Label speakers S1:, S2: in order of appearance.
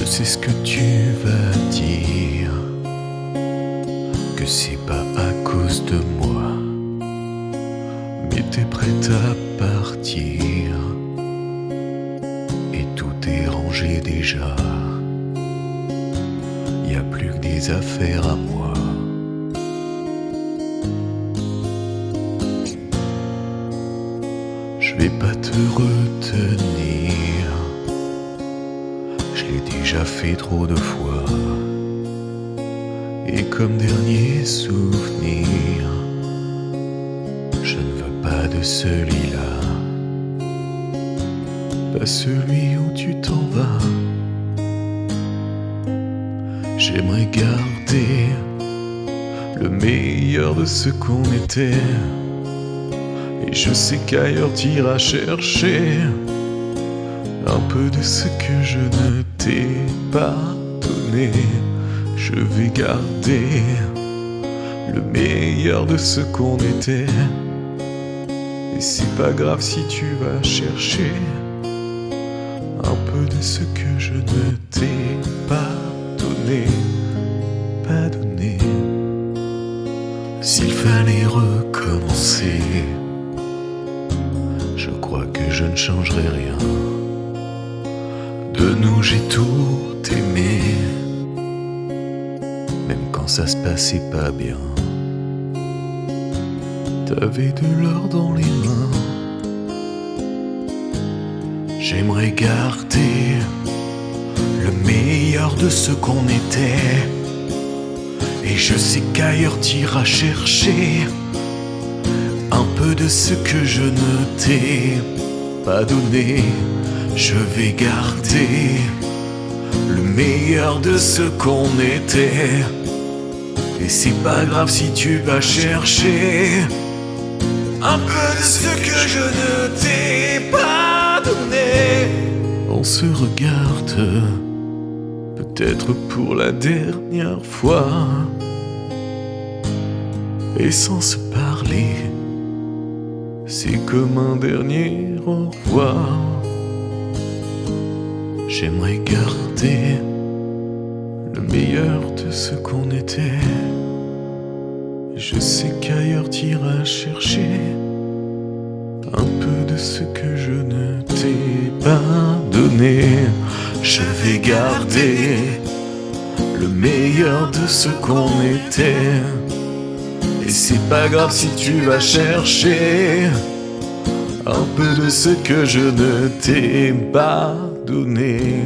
S1: Je sais ce que tu vas dire, que c'est pas à cause de moi, mais t'es prête à partir, et tout est rangé déjà. Y a plus que des affaires à moi. Je vais pas te retenir, je l'ai déjà fait trop de fois. Et comme dernier souvenir, je ne veux pas de celui-là, pas celui où tu t'en vas. J'aimerais garder le meilleur de ce qu'on était, et je sais qu'ailleurs t'iras chercher un peu de ce que je ne t'ai pas donné. Je vais garder le meilleur de ce qu'on était, et c'est pas grave si tu vas chercher un peu de ce que je ne t'ai pas donné, pas donné. S'il fallait recommencer, je crois que je ne changerai rien. De nous j'ai tout aimé, même quand ça se passait pas bien. T'avais de l'or dans les mains. J'aimerais garder le meilleur de ce qu'on était, et je sais qu'ailleurs t'iras chercher un peu de ce que je ne t'ai pas donné. Je vais garder le meilleur de ce qu'on était, et c'est pas grave si tu vas chercher un peu de ce que je ne t'ai pas donné. On se regarde, peut-être pour la dernière fois, et sans se parler, c'est comme un dernier au revoir. J'aimerais garder le meilleur de ce qu'on était. Je sais qu'ailleurs t'iras chercher un peu de ce que je ne t'ai pas donné. Je vais garder le meilleur de ce qu'on était, et c'est pas grave si tu vas chercher un peu de ce que je ne t'ai pas donné.